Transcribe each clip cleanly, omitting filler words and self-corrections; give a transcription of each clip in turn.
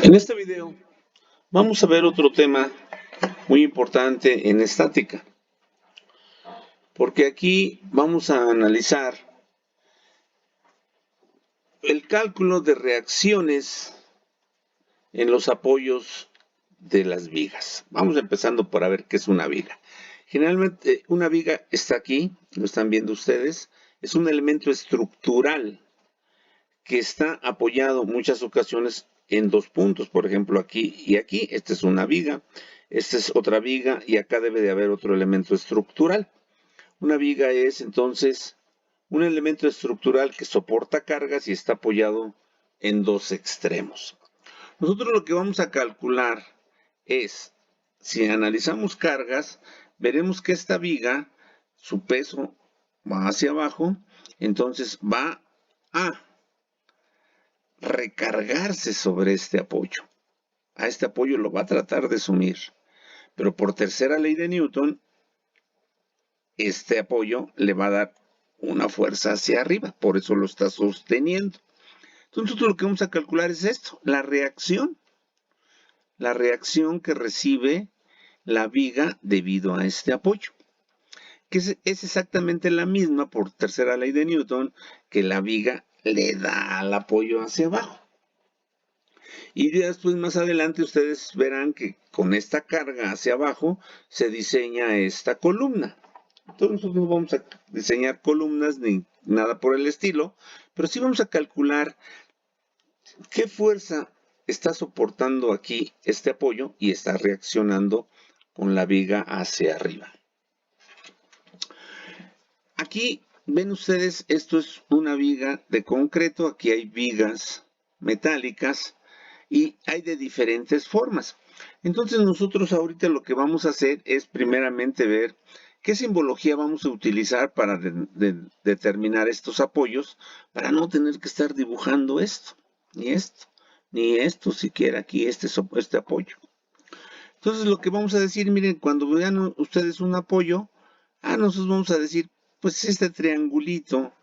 En este video vamos a ver otro tema muy importante en estática, porque aquí vamos a analizar el cálculo de reacciones en los apoyos de las vigas. Vamos empezando por a ver qué es una viga. Generalmente una viga está aquí, lo están viendo ustedes, es un elemento estructural que está apoyado en muchas ocasiones en dos puntos, por ejemplo aquí y aquí. Esta es una viga, esta es otra viga y acá debe de haber otro elemento estructural. Una viga es entonces un elemento estructural que soporta cargas y está apoyado en dos extremos. Nosotros lo que vamos a calcular es, si analizamos cargas, veremos que esta viga, su peso va hacia abajo, entonces va a recargarse sobre este apoyo. A este apoyo lo va a tratar de sumir. Pero por tercera ley de Newton, este apoyo le va a dar una fuerza hacia arriba. Por eso lo está sosteniendo. Entonces lo que vamos a calcular es esto, la reacción. La reacción que recibe la viga debido a este apoyo. Que es exactamente la misma por tercera ley de Newton que la viga le da al apoyo hacia abajo. Y después más adelante ustedes verán que con esta carga hacia abajo se diseña esta columna. Entonces nosotros no vamos a diseñar columnas ni nada por el estilo, pero sí vamos a calcular qué fuerza está soportando aquí este apoyo y está reaccionando con la viga hacia arriba. Aquí ven ustedes, esto es una viga de concreto, aquí hay vigas metálicas y hay de diferentes formas. Entonces nosotros ahorita lo que vamos a hacer es primeramente ver qué simbología vamos a utilizar para determinar estos apoyos, para no tener que estar dibujando esto, ni esto siquiera aquí, este apoyo. Entonces lo que vamos a decir, miren, cuando vean ustedes un apoyo, nosotros vamos a decir, pues este triangulito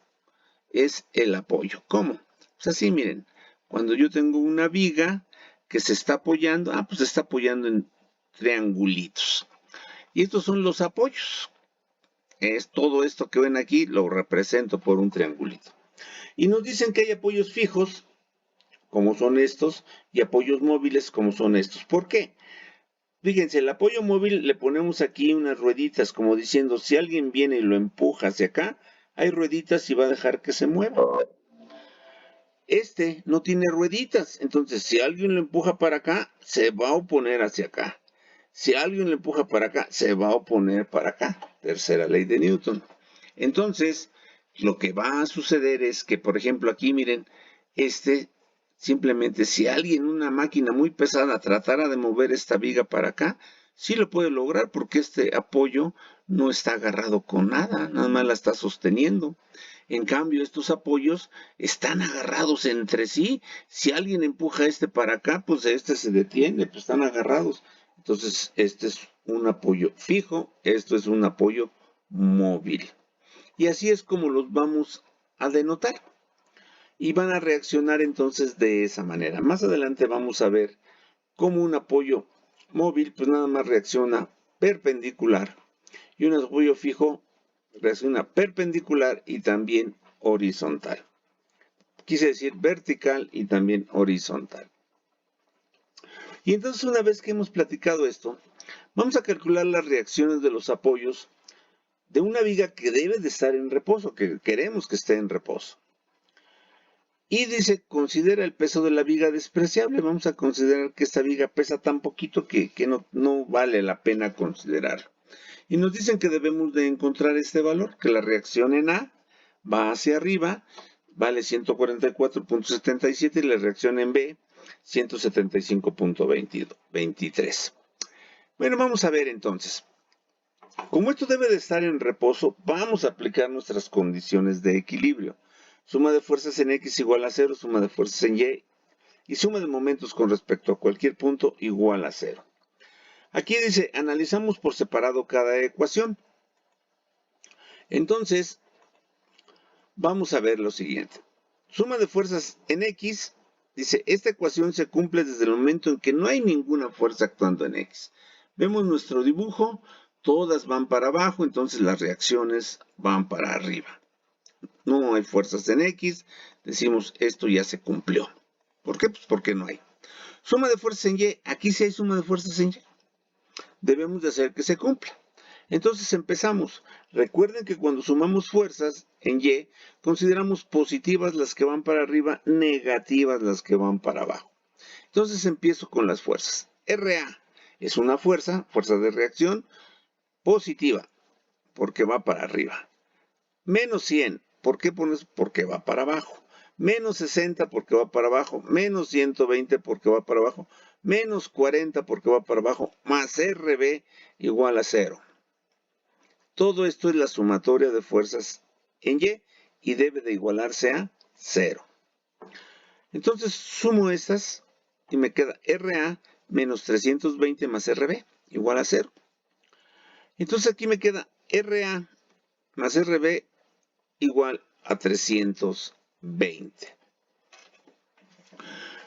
es el apoyo. ¿Cómo? Pues así, miren, cuando yo tengo una viga que se está apoyando, pues se está apoyando en triangulitos. Y estos son los apoyos. Es todo esto que ven aquí, lo represento por un triangulito. Y nos dicen que hay apoyos fijos, como son estos, y apoyos móviles, como son estos. ¿Por qué? Fíjense, el apoyo móvil le ponemos aquí unas rueditas, como diciendo, si alguien viene y lo empuja hacia acá, hay rueditas y va a dejar que se mueva. Este no tiene rueditas, entonces si alguien lo empuja para acá, se va a oponer hacia acá. Si alguien lo empuja para acá, se va a oponer para acá. Tercera ley de Newton. Entonces, lo que va a suceder es que, por ejemplo, aquí miren, simplemente si alguien, una máquina muy pesada, tratara de mover esta viga para acá, sí lo puede lograr porque este apoyo no está agarrado con nada, nada más la está sosteniendo. En cambio, estos apoyos están agarrados entre sí. Si alguien empuja este para acá, pues este se detiene, pues están agarrados. Entonces, este es un apoyo fijo, esto es un apoyo móvil. Y así es como los vamos a denotar. Y van a reaccionar entonces de esa manera. Más adelante vamos a ver cómo un apoyo móvil, pues nada más reacciona perpendicular. Y un apoyo fijo reacciona perpendicular y también horizontal. Quise decir vertical y también horizontal. Y entonces una vez que hemos platicado esto, vamos a calcular las reacciones de los apoyos de una viga que debe de estar en reposo, que queremos que esté en reposo. Y dice, considera el peso de la viga despreciable. Vamos a considerar que esta viga pesa tan poquito que no vale la pena considerarlo. Y nos dicen que debemos de encontrar este valor, que la reacción en A va hacia arriba, vale 144.77 y la reacción en B 175.23. Bueno, vamos a ver entonces. Como esto debe de estar en reposo, vamos a aplicar nuestras condiciones de equilibrio. Suma de fuerzas en X igual a 0, suma de fuerzas en Y, y suma de momentos con respecto a cualquier punto igual a 0. Aquí dice, analizamos por separado cada ecuación. Entonces, vamos a ver lo siguiente. Suma de fuerzas en X Dice, esta ecuación se cumple desde el momento en que no hay ninguna fuerza actuando en X. Vemos nuestro dibujo, todas van para abajo, entonces las reacciones van para arriba. No hay fuerzas en X, decimos esto ya se cumplió. ¿Por qué? Pues porque no hay. Suma de fuerzas en Y, aquí sí hay suma de fuerzas en Y. Debemos de hacer que se cumpla. Entonces empezamos. Recuerden que cuando sumamos fuerzas en Y, consideramos positivas las que van para arriba, negativas las que van para abajo. Entonces empiezo con las fuerzas. RA es una fuerza de reacción positiva, porque va para arriba. Menos 100, ¿por qué pones? Porque va para abajo. Menos 60 porque va para abajo. Menos 120 porque va para abajo. Menos 40 porque va para abajo. Más RB igual a 0. Todo esto es la sumatoria de fuerzas en y debe de igualarse a 0. Entonces sumo estas y me queda RA menos 320 más RB igual a 0. Entonces aquí me queda RA más RB igual a 320.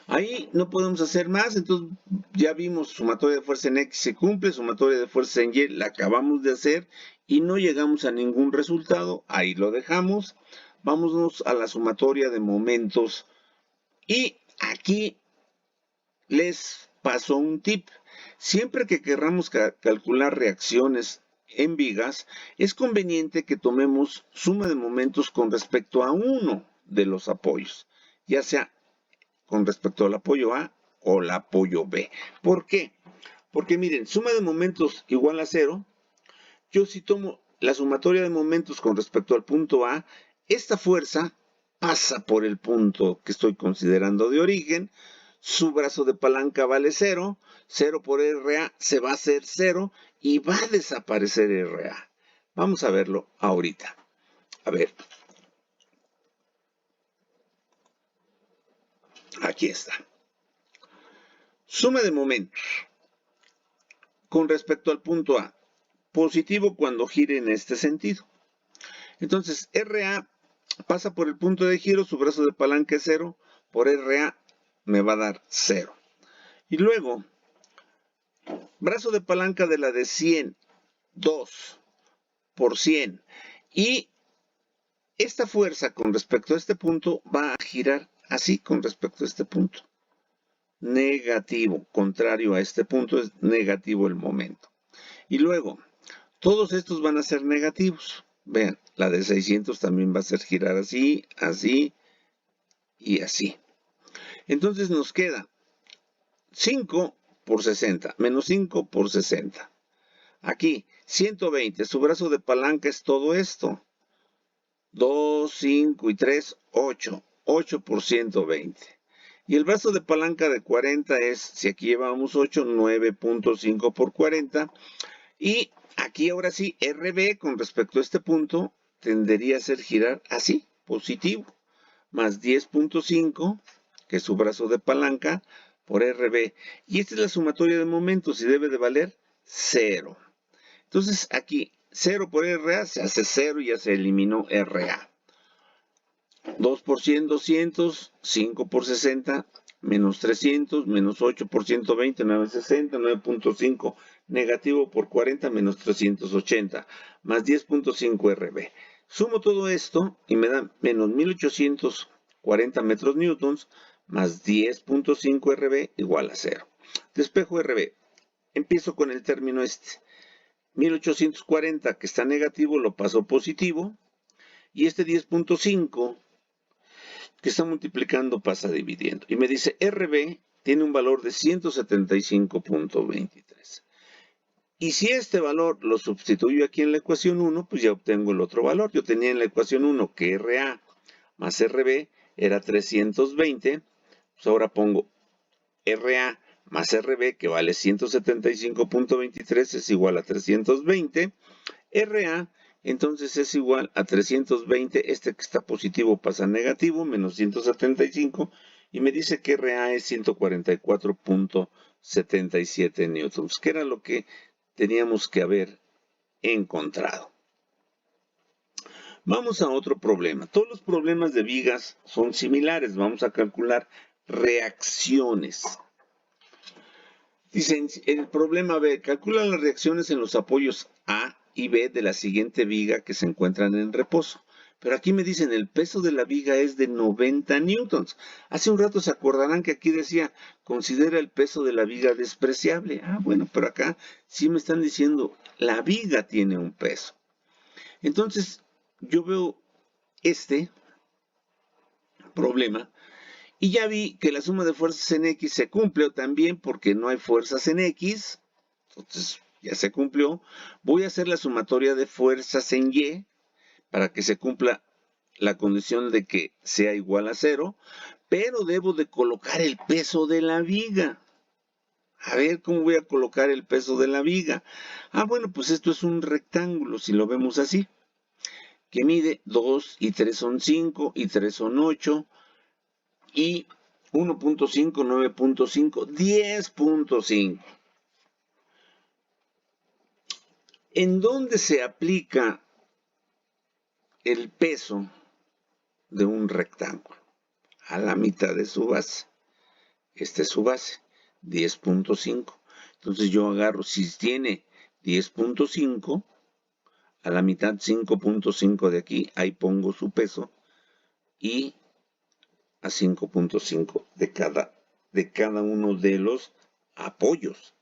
Ahí no podemos hacer más, entonces ya vimos sumatoria de fuerza en X se cumple, sumatoria de fuerza en Y la acabamos de hacer y no llegamos a ningún resultado, ahí lo dejamos. Vámonos a la sumatoria de momentos y aquí les paso un tip. Siempre que querramos calcular reacciones en vigas, es conveniente que tomemos suma de momentos con respecto a uno de los apoyos, ya sea con respecto al apoyo A o el apoyo B. ¿Por qué? Porque miren, suma de momentos igual a 0. Yo si tomo la sumatoria de momentos con respecto al punto A, esta fuerza pasa por el punto que estoy considerando de origen, su brazo de palanca vale 0, 0 por RA se va a hacer 0 y va a desaparecer RA. Vamos a verlo ahorita. A ver. Aquí está. Suma de momentos con respecto al punto A. Positivo cuando gire en este sentido. Entonces, RA pasa por el punto de giro, su brazo de palanca es 0, por RA me va a dar 0. Y luego, brazo de palanca de la de 100, 2 por 100. Y esta fuerza con respecto a este punto va a girar así con respecto a este punto. Negativo, contrario a este punto es negativo el momento. Y luego, todos estos van a ser negativos. Vean, la de 600 también va a hacer girar así, así y así. Entonces nos queda 5 por 60, menos 5 por 60. Aquí, 120, su brazo de palanca es todo esto. 2, 5 y 3, 8. 8 por 120. Y el brazo de palanca de 40 es, si aquí llevamos 8, 9.5 por 40. Y aquí ahora sí, RB con respecto a este punto tendería a ser girar así, positivo, más 10.5, que es su brazo de palanca, por RB. Y esta es la sumatoria de momentos y debe de valer 0. Entonces aquí, 0 por RA se hace 0 y ya se eliminó RA. 2 por 100, 200, 5 por 60, menos 300, menos 8 por 120, 960, 9.5, negativo por 40, menos 380, más 10.5 RB. Sumo todo esto y me da menos 1840 metros newtons, más 10.5 RB igual a 0. Despejo RB. Empiezo con el término este. 1840 que está negativo lo paso positivo y este 10.5 que está multiplicando pasa dividiendo. Y me dice RB tiene un valor de 175.23. Y si este valor lo sustituyo aquí en la ecuación 1, pues ya obtengo el otro valor. Yo tenía en la ecuación 1 que RA más RB era 320. Pues ahora pongo RA más RB, que vale 175.23, es igual a 320. RA entonces es igual a 320, este que está positivo pasa a negativo, menos 175, y me dice que RA es 144.77 newtons, que era lo que teníamos que haber encontrado. Vamos a otro problema. Todos los problemas de vigas son similares. Vamos a calcular reacciones. Dicen, el problema B, calcula las reacciones en los apoyos A y B de la siguiente viga que se encuentran en reposo. Pero aquí me dicen, el peso de la viga es de 90 newtons. Hace un rato se acordarán que aquí decía, considera el peso de la viga despreciable. Ah, bueno, pero acá sí me están diciendo, la viga tiene un peso. Entonces, yo veo este problema y ya vi que la suma de fuerzas en X se cumple también porque no hay fuerzas en X. Entonces ya se cumplió. Voy a hacer la sumatoria de fuerzas en Y para que se cumpla la condición de que sea igual a 0. Pero debo de colocar el peso de la viga. A ver cómo voy a colocar el peso de la viga. Ah, bueno, pues esto es un rectángulo, si lo vemos así, que mide 2 y 3 son 5 y 3 son 8. Y 1.5, 9.5, 10.5. ¿En dónde se aplica el peso de un rectángulo? A la mitad de su base. Esta es su base, 10.5. Entonces yo agarro, si tiene 10.5, a la mitad 5.5 de aquí, ahí pongo su peso y a 5.5 de cada uno de los apoyos.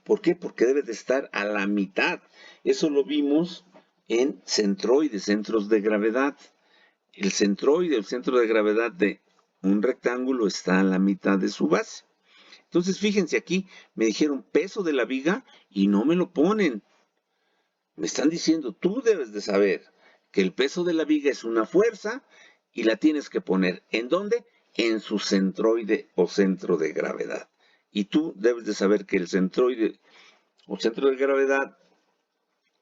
¿Por qué? Porque debe de estar a la mitad. Eso lo vimos en centroides, centros de gravedad. El centroide, el centro de gravedad de un rectángulo está a la mitad de su base. Entonces, fíjense aquí, me dijeron peso de la viga y no me lo ponen. Me están diciendo, tú debes de saber que el peso de la viga es una fuerza y la tienes que poner. ¿En dónde? En su centroide o centro de gravedad. Y tú debes de saber que el centroide o centro de gravedad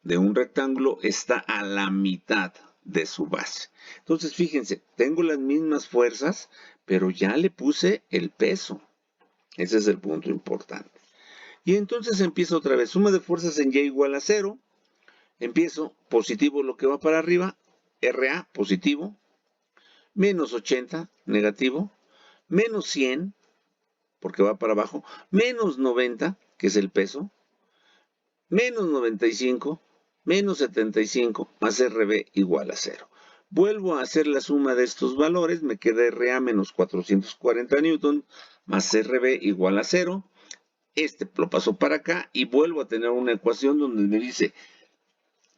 de un rectángulo está a la mitad de su base. Entonces, fíjense, tengo las mismas fuerzas, pero ya le puse el peso. Ese es el punto importante. Y entonces empiezo otra vez. Suma de fuerzas en Y igual a 0. Empiezo positivo lo que va para arriba, RA positivo, menos 80 negativo, menos 100 porque va para abajo, menos 90 que es el peso, menos 95, menos 75 más RB igual a 0. Vuelvo a hacer la suma de estos valores, me queda RA menos 440 newton más RB igual a 0. Este lo paso para acá y vuelvo a tener una ecuación donde me dice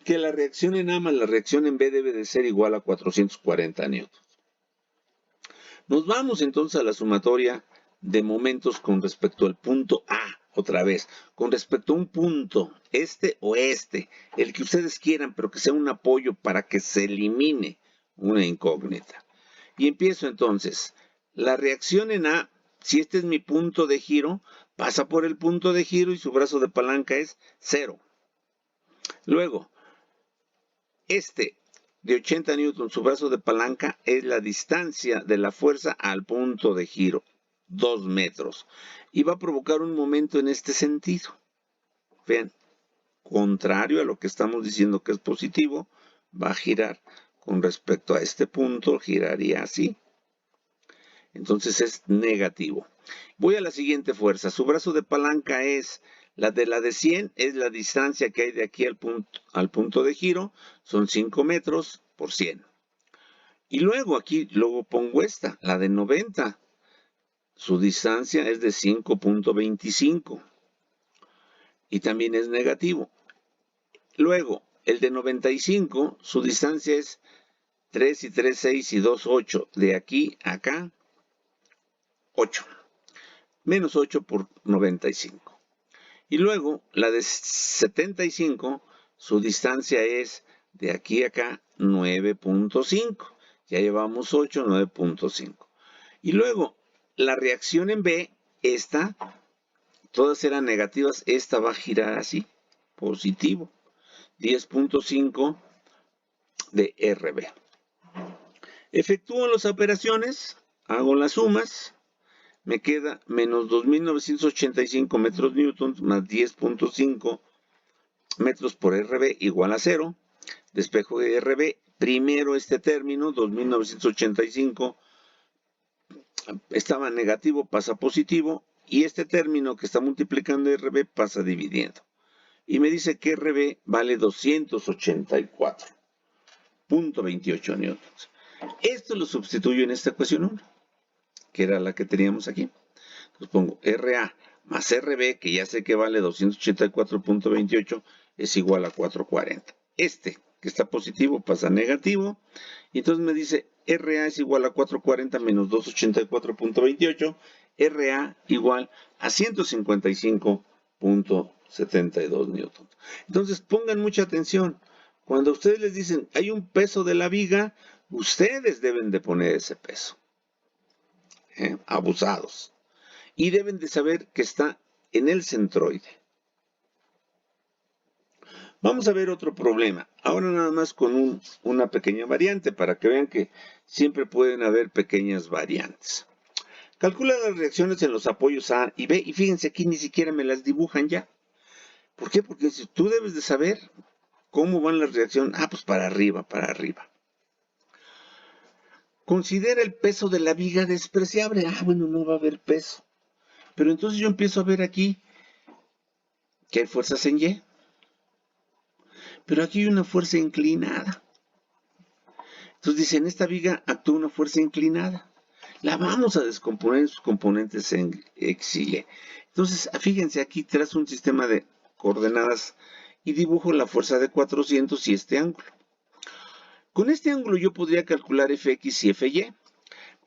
que la reacción en A más la reacción en B debe de ser igual a 440 newtons. Nos vamos entonces a la sumatoria de momentos con respecto al punto A, otra vez, con respecto a un punto, este o este, el que ustedes quieran, pero que sea un apoyo para que se elimine una incógnita. Y empiezo entonces, la reacción en A, si este es mi punto de giro, pasa por el punto de giro y su brazo de palanca es 0. Luego, este de 80 newtons, su brazo de palanca, es la distancia de la fuerza al punto de giro, 2 metros. Y va a provocar un momento en este sentido. Vean, contrario a lo que estamos diciendo que es positivo, va a girar con respecto a este punto, giraría así. Entonces es negativo. Voy a la siguiente fuerza. Su brazo de palanca es la de 100, es la distancia que hay de aquí al punto de giro. Son 5 metros por 100. Y luego aquí, luego pongo esta, la de 90. Su distancia es de 5.25. Y también es negativo. Luego, el de 95, su distancia es 3 y 3, 6 y 2, 8. De aquí a acá, 8. Menos 8 por 95. Y luego, la de 75, su distancia es de aquí a acá 9.5. Ya llevamos 8, 9.5. Y luego, la reacción en B, esta, todas eran negativas, esta va a girar así, positivo. 10.5 de RB. Efectúo las operaciones, hago las sumas. Me queda menos 2.985 metros newtons más 10.5 metros por RB igual a 0. Despejo de RB. Primero este término, 2.985 estaba negativo, pasa a positivo, y este término que está multiplicando RB pasa dividiendo. Y me dice que RB vale 284.28 newtons. Esto lo sustituyo en esta ecuación 1, que era la que teníamos aquí. Entonces pongo RA más RB, que ya sé que vale 284.28, es igual a 440. Este, que está positivo, pasa a negativo. Y entonces me dice RA es igual a 440 menos 284.28. RA igual a 155.72 newtons. Entonces pongan mucha atención. Cuando ustedes les dicen hay un peso de la viga, ustedes deben de poner ese peso. Abusados. Y deben de saber que está en el centroide. Vamos a ver otro problema. Ahora nada más con una pequeña variante para que vean que siempre pueden haber pequeñas variantes. Calcula las reacciones en los apoyos A y B y fíjense aquí ni siquiera me las dibujan ya. ¿Por qué? Porque si tú debes de saber cómo van las reacciones. Pues para arriba, para arriba. Considera el peso de la viga despreciable. Bueno, no va a haber peso. Pero entonces yo empiezo a ver aquí que hay fuerzas en Y. Pero aquí hay una fuerza inclinada. Entonces dice, en esta viga actúa una fuerza inclinada. La vamos a descomponer en sus componentes en X y Y. Entonces, fíjense, aquí trazo un sistema de coordenadas y dibujo la fuerza de 400 y este ángulo. Con este ángulo yo podría calcular Fx y Fy,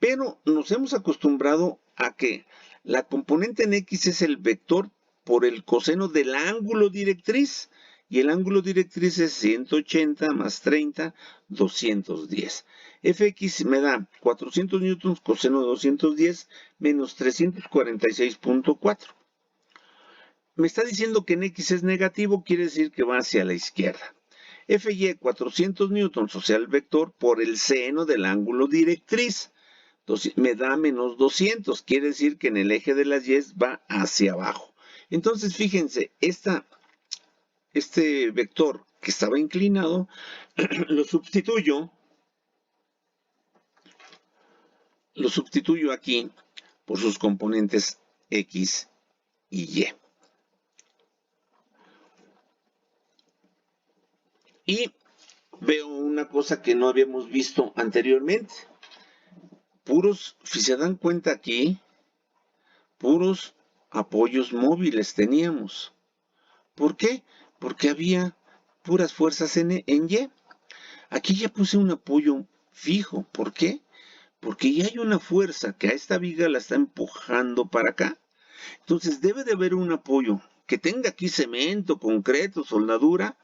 pero nos hemos acostumbrado a que la componente en X es el vector por el coseno del ángulo directriz. Y el ángulo directriz es 180 más 30, 210. Fx me da 400 newtons coseno de 210 menos 346.4. Me está diciendo que en X es negativo, quiere decir que va hacia la izquierda. Fy 400 newtons, o sea, el vector por el seno del ángulo directriz. Me da menos 200, quiere decir que en el eje de las Y va hacia abajo. Entonces, fíjense, este vector que estaba inclinado, lo sustituyo aquí por sus componentes X y Y. Y veo una cosa que no habíamos visto anteriormente. Si se dan cuenta aquí, puros apoyos móviles teníamos. ¿Por qué? Porque había puras fuerzas en Y. Aquí ya puse un apoyo fijo. ¿Por qué? Porque ya hay una fuerza que a esta viga la está empujando para acá. Entonces debe de haber un apoyo que tenga aquí cemento, concreto, soldadura,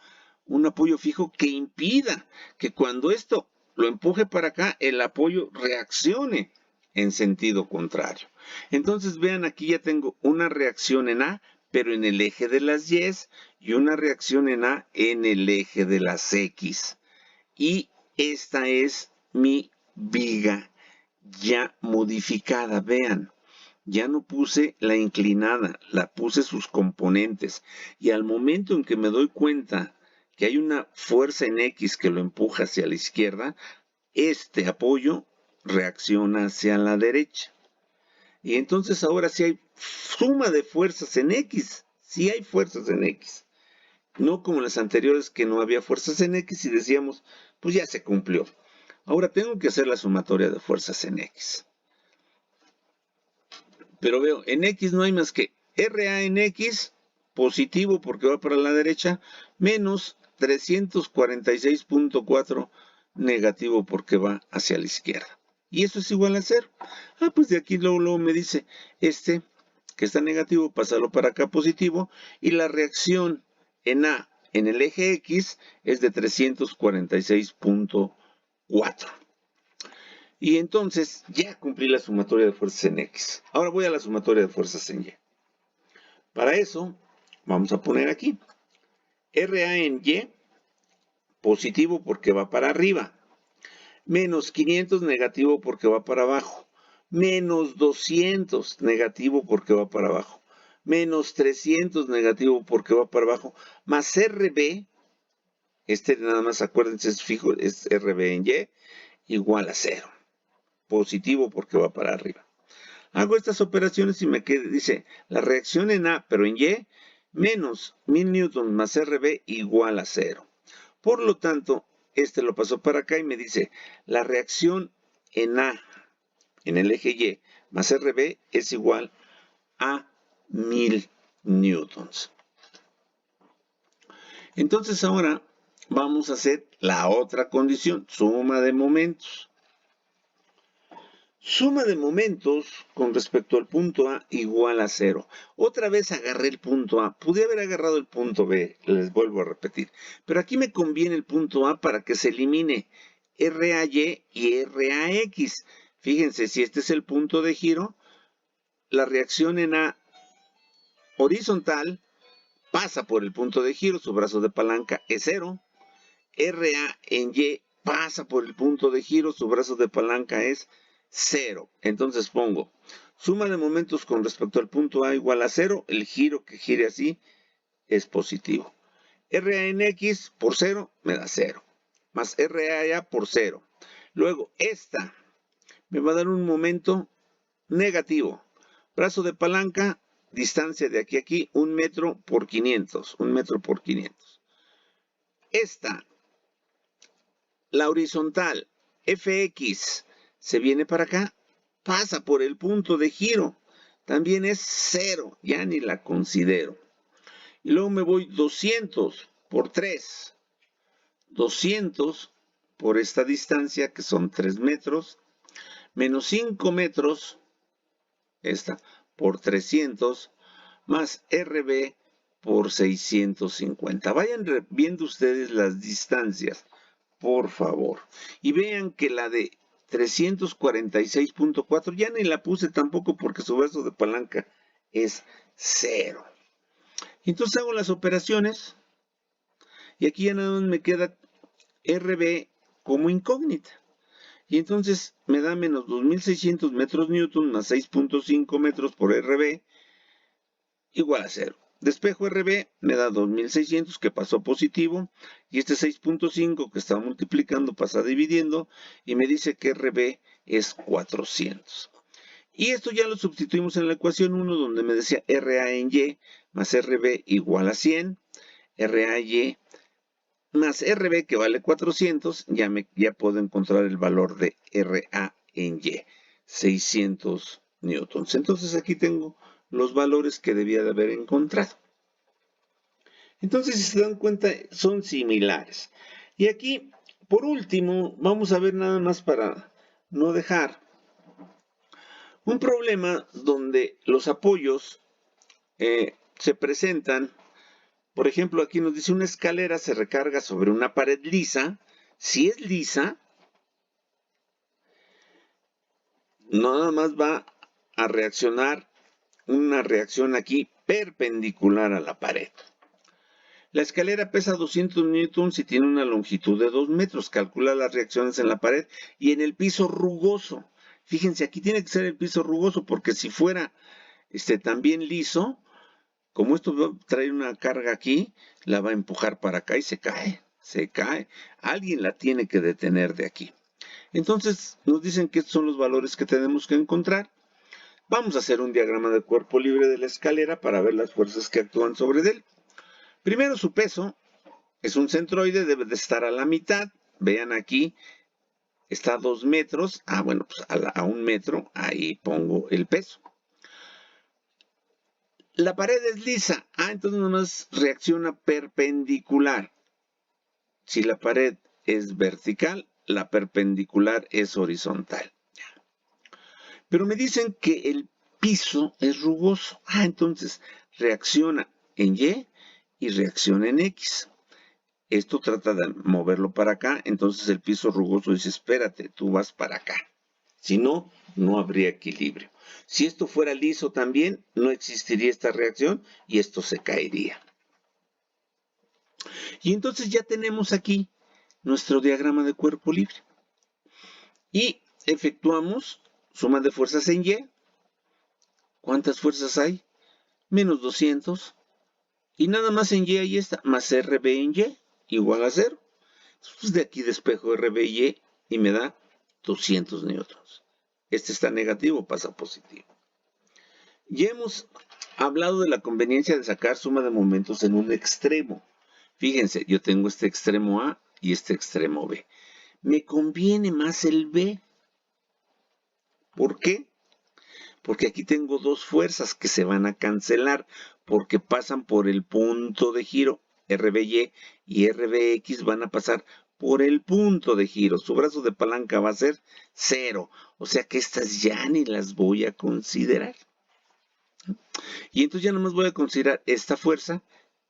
un apoyo fijo que impida que cuando esto lo empuje para acá, el apoyo reaccione en sentido contrario. Entonces vean, aquí ya tengo una reacción en A, pero en el eje de las Y, y una reacción en A en el eje de las X. Y esta es mi viga ya modificada, vean. Ya no puse la inclinada, la puse sus componentes. Y al momento en que me doy cuenta que hay una fuerza en X que lo empuja hacia la izquierda, este apoyo reacciona hacia la derecha. Y entonces ahora sí hay suma de fuerzas en X. Sí hay fuerzas en X. No como las anteriores que no había fuerzas en X y decíamos, pues ya se cumplió. Ahora tengo que hacer la sumatoria de fuerzas en X. Pero veo, en X no hay más que RA en X, positivo porque va para la derecha, menos 346.4 negativo porque va hacia la izquierda. Y eso es igual a 0. Pues de aquí luego me dice, que está negativo, pásalo para acá positivo, y la reacción en A en el eje X es de 346.4. Y entonces ya cumplí la sumatoria de fuerzas en X. Ahora voy a la sumatoria de fuerzas en Y. Para eso, vamos a poner aquí RA en Y, positivo porque va para arriba, menos 500 negativo porque va para abajo, menos 200 negativo porque va para abajo, menos 300 negativo porque va para abajo, más RB, nada más acuérdense es fijo, es RB en Y, igual a 0. Positivo porque va para arriba. Hago estas operaciones y me dice la reacción en A, pero en Y, menos 1000 newtons más RB igual a 0. Por lo tanto, este lo pasó para acá y me dice la reacción en A, en el eje Y, más RB es igual a 1000 newtons. Entonces ahora vamos a hacer la otra condición, suma de momentos. Suma de momentos con respecto al punto A igual a 0. Otra vez agarré el punto A. Pude haber agarrado el punto B, les vuelvo a repetir. Pero aquí me conviene el punto A para que se elimine RAY y RAX. Fíjense, si este es el punto de giro, la reacción en A horizontal pasa por el punto de giro, su brazo de palanca es 0. RA en Y pasa por el punto de giro, su brazo de palanca es 0. Entonces pongo suma de momentos con respecto al punto A igual a 0. El giro que gire así es positivo. RA en X por 0 me da 0. Más RA por 0. Luego esta me va a dar un momento negativo. Brazo de palanca, distancia de aquí a aquí, 1 metro por 500. 1 metro por 500. Esta, la horizontal, Fx, se viene para acá, pasa por el punto de giro. También es 0, ya ni la considero. Y luego me voy 200 por 3. 200 por esta distancia, que son 3 metros, menos 5 metros, esta, por 300, más RB por 650. Vayan viendo ustedes las distancias, por favor. Y vean que la de 346.4 ya ni la puse tampoco porque su brazo de palanca es 0. Entonces hago las operaciones y aquí ya nada más me queda RB como incógnita. Y entonces me da menos 2600 metros newton más 6.5 metros por RB igual a 0. Despejo RB me da 2600 que pasó positivo y este 6.5 que está multiplicando pasa dividiendo y me dice que RB es 400. Y esto ya lo sustituimos en la ecuación 1 donde me decía RA en Y más RB igual a 100, RAY más RB que vale 400, ya puedo encontrar el valor de RA en Y, 600 newtons. Entonces aquí tengo los valores que debía de haber encontrado. Entonces, si se dan cuenta, son similares. Y aquí, por último, vamos a ver nada más para no dejar un problema donde los apoyos se presentan. Por ejemplo, aquí nos dice una escalera se recarga sobre una pared lisa. Si es lisa, nada más va a reaccionar una reacción aquí perpendicular a la pared. La escalera pesa 200 newtons y tiene una longitud de 2 metros. Calcula las reacciones en la pared y en el piso rugoso. Fíjense, aquí tiene que ser el piso rugoso porque si fuera también liso, como esto va a traer una carga aquí, la va a empujar para acá y se cae. Se cae. Alguien la tiene que detener de aquí. Entonces nos dicen que estos son los valores que tenemos que encontrar. Vamos a hacer un diagrama de cuerpo libre de la escalera para ver las fuerzas que actúan sobre él. Primero su peso, es un centroide, debe de estar a la mitad. Vean aquí, está a 2 metros. Bueno, pues a 1 metro, ahí pongo el peso. La pared es lisa. Entonces nomás reacciona perpendicular. Si la pared es vertical, la perpendicular es horizontal. Pero me dicen que el piso es rugoso. Entonces reacciona en Y reacciona en X. Esto trata de moverlo para acá, entonces el piso rugoso dice, espérate, tú vas para acá. Si no, no habría equilibrio. Si esto fuera liso también, no existiría esta reacción y esto se caería. Y entonces ya tenemos aquí nuestro diagrama de cuerpo libre. Y efectuamos suma de fuerzas en Y. ¿Cuántas fuerzas hay? Menos 200. Y nada más en Y ahí está, más RB en Y, igual a 0. Entonces de aquí despejo RB y me da 200 newtons. Este está negativo, pasa positivo. Ya hemos hablado de la conveniencia de sacar suma de momentos en un extremo. Fíjense, yo tengo este extremo A y este extremo B. Me conviene más el B. ¿Por qué? Porque aquí tengo dos fuerzas que se van a cancelar porque pasan por el punto de giro. RBY y RBX van a pasar por el punto de giro. Su brazo de palanca va a ser 0. O sea que estas ya ni las voy a considerar. Y entonces ya nomás voy a considerar esta fuerza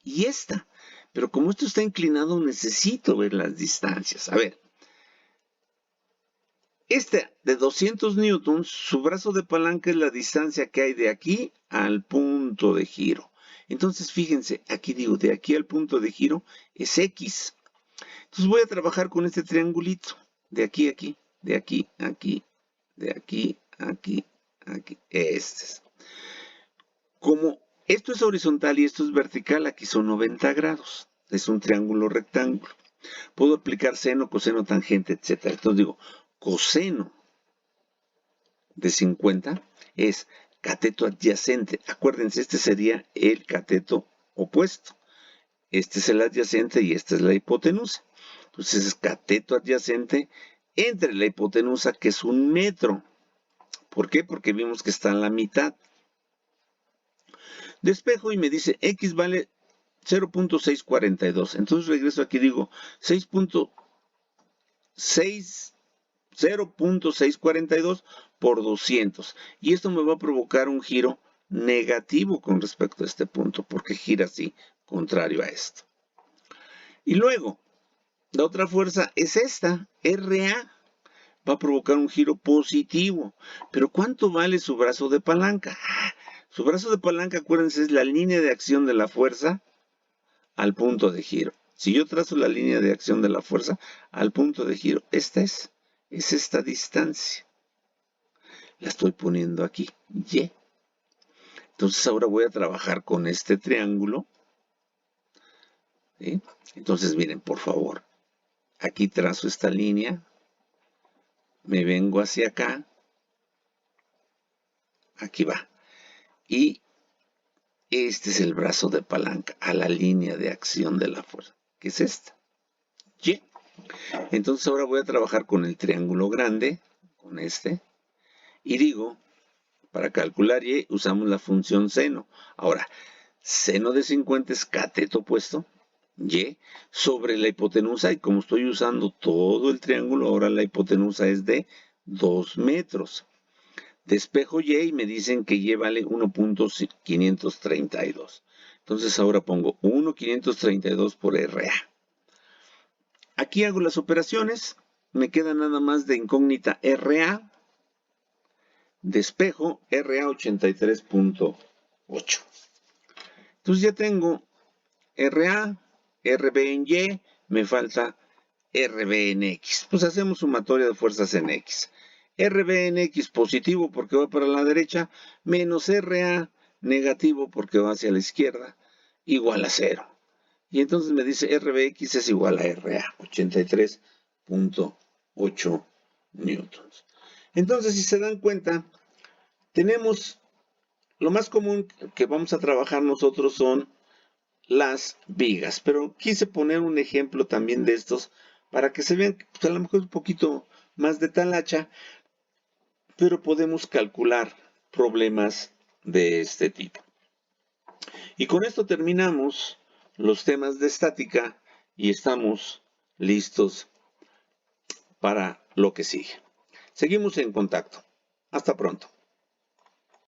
y esta. Pero como esto está inclinado, necesito ver las distancias. A ver. Este de 200 newtons, su brazo de palanca es la distancia que hay de aquí al punto de giro. Entonces, fíjense, aquí digo, de aquí al punto de giro es X. Entonces voy a trabajar con este triangulito. De aquí a aquí, de aquí a aquí, de aquí a aquí, aquí. Este es. Como esto es horizontal y esto es vertical, aquí son 90 grados. Es un triángulo rectángulo. Puedo aplicar seno, coseno, tangente, etc. Entonces digo, coseno de 50 es cateto adyacente. Acuérdense, este sería el cateto opuesto. Este es el adyacente y esta es la hipotenusa. Entonces es cateto adyacente entre la hipotenusa, que es 1 metro. ¿Por qué? Porque vimos que está en la mitad. Despejo y me dice X vale 0.642. Entonces regreso aquí y digo 0.642 por 200. Y esto me va a provocar un giro negativo con respecto a este punto, porque gira así, contrario a esto. Y luego, la otra fuerza es esta, RA. Va a provocar un giro positivo. Pero ¿cuánto vale su brazo de palanca? Su brazo de palanca, acuérdense, es la línea de acción de la fuerza al punto de giro. Si yo trazo la línea de acción de la fuerza al punto de giro, esta es esta distancia. La estoy poniendo aquí, Y. Entonces ahora voy a trabajar con este triángulo. ¿Sí? Entonces miren, por favor, aquí trazo esta línea, me vengo hacia acá, aquí va. Y este es el brazo de palanca a la línea de acción de la fuerza, que es esta, Y. Entonces ahora voy a trabajar con el triángulo grande, con este, y digo, para calcular Y usamos la función seno. Ahora, seno de 50 es cateto opuesto, Y, sobre la hipotenusa, y como estoy usando todo el triángulo, ahora la hipotenusa es de 2 metros. Despejo Y me dicen que Y vale 1.532. Entonces ahora pongo 1.532 por RA. Aquí hago las operaciones, me queda nada más de incógnita RA, despejo RA 83.8. Entonces ya tengo RA, RB en Y, me falta RB en X. Pues hacemos sumatoria de fuerzas en X. RB en X positivo porque va para la derecha, menos RA negativo porque va hacia la izquierda, igual a 0. Y entonces me dice RBX es igual a RA, 83.8 newtons. Entonces, si se dan cuenta, tenemos lo más común que vamos a trabajar nosotros son las vigas, pero quise poner un ejemplo también de estos para que se vean, pues a lo mejor un poquito más de talacha, pero podemos calcular problemas de este tipo. Y con esto terminamos los temas de estática y estamos listos para lo que sigue. Seguimos en contacto. Hasta pronto.